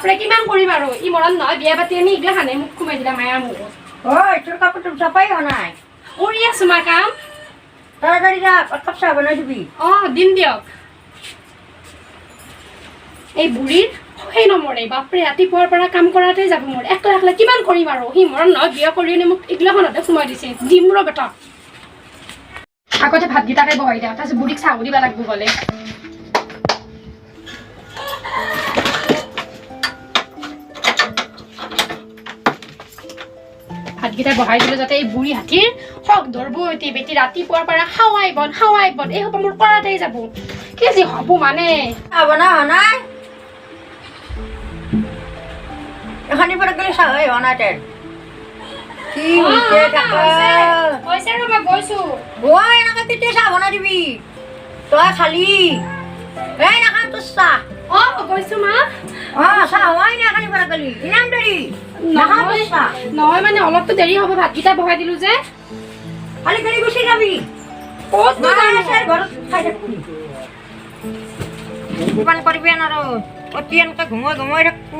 বাপৰে কিমান কৰিম আৰু ই মৰণ নহয় বিয়া পাতি আনি ইগলা খানে মোক সোমাই দিলা মায়াৰ মুখ ঐ তোৰ কাপোৰটো চাপাই হোৱা নাই কৰি আছো মা কাম তাড়াতাড়ি যা কাপ চাহ বনাই দিবি দিম দিয়ক এই বুঢ়ীৰ সেই নমৰে বাপৰে ৰাতিপুৱাৰ পৰা কাম কৰাতে যাব মোৰ একলা একলা কিমান কৰিম আৰু সি মৰণ নহয় বিয়া কৰি আনি মোক ইগলাখনতে সোমাই দিছে দিম ৰ বেটা আগতে ভাতকেইটাকে বহাই দিয়া তাৰপিছত বুঢ়ীক চাহ দিব লাগিব গ'লে ভাতকেইটা বহাই দিলো যাতে এই বুঢ়ী হাতীৰ শক ধৰব এটি বেটি ৰাতিপুৱাৰ পৰা খাৱাই বন এই হ'ব মোৰ কৰাতেই যাব কি যে হ'ব মানে বনা হোৱা নাই এখানি পৰা গ'লে চাহ হোৱা নাই তাইৰ কি হৈছে ৰ'বা গৈছো এনেকে কেতিয়া চাহ বনাই দিবি তই খালি এই নাখাম তোৰ চাহ গৈছো মা চাহ হোৱাই নাই এখানি পৰা গ'লি ইমান দেৰি নহয় মানে অলপতো দেৰি হ'ব ভাতকেইটা বহাই দিলো যে খালি খালি গুচি যাবি ক'ত ঘৰত খাই থাকবি কিমান কৰিবি আৰু অতি এনেকে ঘুমাই থাকবো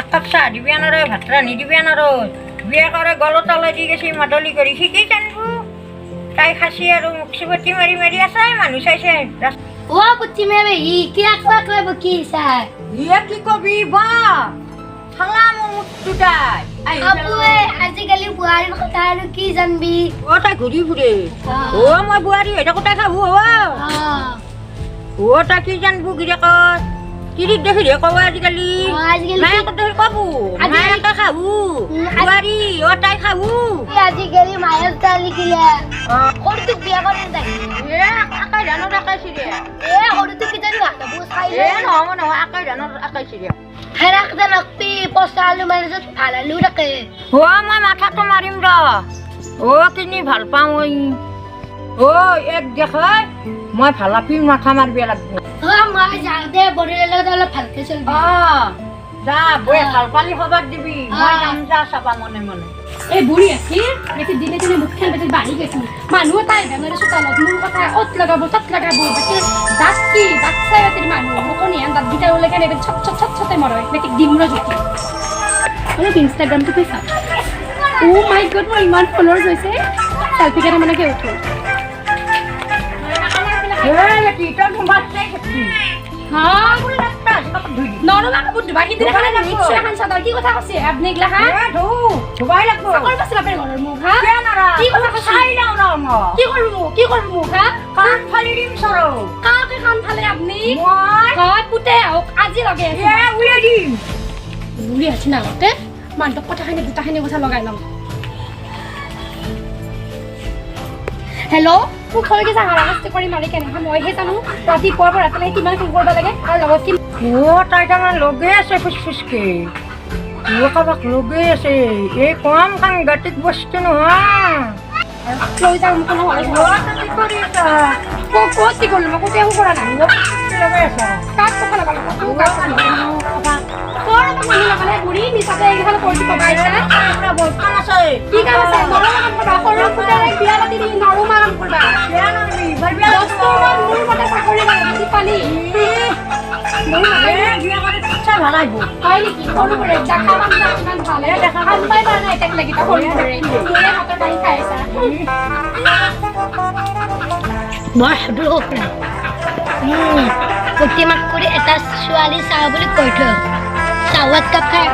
একাপ চাহ দিবি আৰু ভাত ৰান্ধি দিবি আৰু বিয়া কৰে গলত ওলাই দি গৈছে মাদলি কৰি শিকি জানিব তাই খাচি আৰু মুখি মাৰি মাৰি আছে মানুহ চাইছে পুতি মেৰে কি আকলা বকি চাই কি কবি বা খালা মোৰ মুখটো তাই আপুৱে আজিকালি বুঢ়াৰীৰ কথা আৰু কি জানবি তাই ঘূৰি ফুৰে মই বুঢ়াৰী হৈ থাকোঁ তাই খাবো তাই কি জানবো গিৰিয়েকত তিৰিত দেখি ৰে কব আজিকালি মায়েকত দেখি কবো মায়েকে খাবো বুঢ়াৰী তাই খাবো আজিকালি মায়েৰ তালি কিলা সৰুটোক বিয়া কৰি যায় আকাই ধানৰ আকাইছি ৰে সৰুটোক কিজানি ভাবো চাই নহয় আকাই ধানৰ আকাইছি ৰে হেৰাকতে নকপি পচা আলু মাৰি য'ত ভাল আলু থাকে মই মাথাটো মাৰিম ৰ কিনি ভাল পাওঁ এক দেখাই মই ভালাপি মাথা মাৰিব লাগিব মই যাওঁ দে বৰীৰ লগত অলপ ভালকে চলিবি যা বৈ ভাল পালি খবৰ দিবি মই যাম যা চাবা মনে মনে এই বুঢ়ী আছিল বেছি দিনে দিনে মুখখন বেছি বাঢ়ি গৈছিল মানুহ তাই বেমাৰী চোতালত মোৰ কথা অত লগাব তত লগাব বাকী দাঁত চাই বাতিৰ মানুহ মুখনি দাঁতকেইটা ওলাই কেনে ছতে মৰয় বেটিক দিম ৰ জুতি অলপ ইনষ্টাগ্ৰামটো চাওঁ মাই গড মোৰ ইমান ফলোৱাৰ্ছ হৈছে চেলফি কেইটা মানে উঠো নৰমা কাপোৰ ধুবা সিদিনা খালে নিশ্চয় এখন চাদৰ কি কথা কৈছে আপুনি এগলা হা ধুবাই লাগব চাকৰ পাছিল আপোনাৰ ঘৰৰ মুখ হা কি কথা কৈছে চাই লওঁ ৰ মই কি কৰিব মুখ হা কাণ ফালি দিম চৰ কাকে কাণ ফালে আপুনি মই হয় পুতে আহক আজি লগে উলিয়াই দিম বুঢ়ী আছে না আগতে মানুহটোক কথাখিনি দুটাখিনি কথা লগাই ল'ম হেল্ল' মোক থৈ গৈছে হাৰাশাস্তি কৰি মাৰি কেনেকৈ মইহে জানো ৰাতিপুৱাৰ পৰা ৰাতিলৈকে কিমান ফোন কৰিব লাগে আৰু লগত কি তাই তাৰমানে লগে আছে ফুচফুচকে কাৰোবাক লগে আছে এই কম সাংঘাতিক বস্তু নহয় লৈ যাওঁ মোক নহয় ক'ত কি কৰিলোঁ মই ক'তো একো কৰা নাই লগাই আছা কাক কথা লগালে মানুহ লগালে বুঢ়ী মিছাতে এইকেইখন কৰি দিব পাৰিছা বহুত কাম আছে কি কাম আছে নৰমা কাম কৰিবা সৰু পুতেৰে বিয়া পাতি দি নৰমা কাম কৰিবা মোৰ মতে চাকৰি মাতি পালি ভাল আহিব হয় নেকি সৰু পুৰে দেখা পাম ইমান ভাল দেখা পাম পাই পাৰা নাই এটাক লাগি সৰু পুৰে মোৰে হাতৰ বাঢ়ি খাই আছা বৰ সাধু প্ৰতিমাক কৰি এটা ছোৱালী চাওঁ বুলি কৈ থৈ চাৱাত কাপ খাই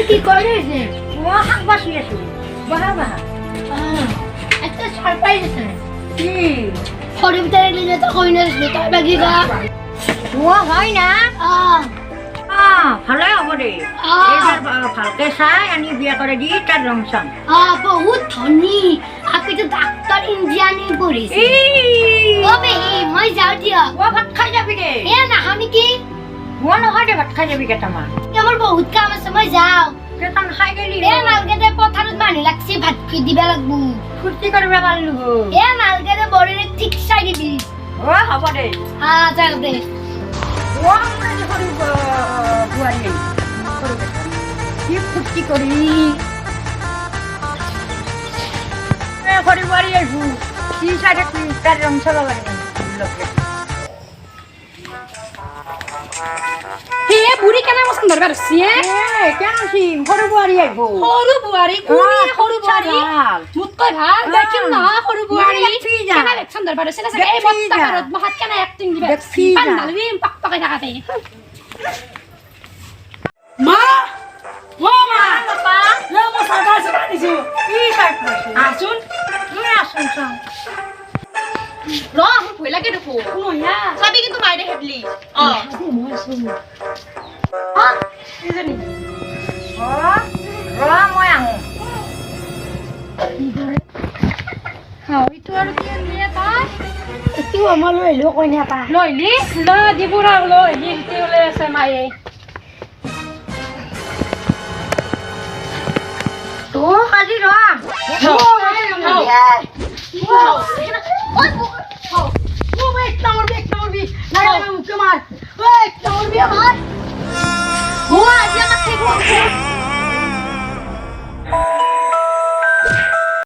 কি কৰি আছে মই শাক বাচি আছো বহা একটা সাৰপ্ৰাইজ আছে কি সৰু ভিতৰে লিলে তো কই নাছিলি তই বাগি গা হয় না ভালে হ'ব দে এইবাৰ ভালকে চাই আনি বিয়া কৰে দি তাৰ ৰং চাম বহুত ধনী আপনি তো ডাক্তার ইঞ্জিনিয়ারিং পড়িছে মই যাওঁ দিয়া ভাত খাই যাবি দে নাখাওঁ নেকি মই নহয় দে ভাত খাই যাবি কেইটামান আমার বহুত কাম আছে মই যাওঁ কেইটামান খাই গেলি নালগে পথাৰত মানুহ লাগছে ভাত খুই দিবা লাগব ফূৰ্তি কৰিব পাৰিলো নালগে বৰিৰে ঠিক চাই দিবি হ'ব দে যাওঁ দে কি ফূৰ্তি কৰি কৰিব আহিব কি চাই থাকি তাৰ ৰং চাব লাগে হে বুড়ি কেন মস্ত ধৰবাৰ হচ্ছে কেন সিম সৰু বোৱাৰী আহিব সৰু বুঢ়াৰী কোনে সৰু বুঢ়াৰী ভাল মোতকৈ ভাল দেখিম নহয় সৰু বুঢ়াৰী দেখি যা। কেনে ভেকচন ধৰবা হৈছে না এই দেখি বত্তা যা। পাৰত মহাত কেনে এক্টিং দিবা দেখি পান যা। ঢালবি পাক পাকাই থাকাতে মা ও মা বাবা লে মই চাৰ্টাৰ চাৰ্টাৰ দিছো কি চাৰ্ট পাইছে আছোন তুমি আছোন চাওঁ ৰ মোৰ ভয় লাগে দেখো নহা চাবি কিন্তু মাইৰে হেডলি মই আছো এজনী মই আহোঁ ইটো আৰু কি আনিলে তাই এইটো মই লৈ আহিলো কইনা পা লইলি ল দিবুৰা লইলি ইটো ওলাই আছে মায়ে তো কালি ৰ ও ভাই একটা মাৰবি নাই মুখে মাৰ ওই একটা মাৰবি আমাৰ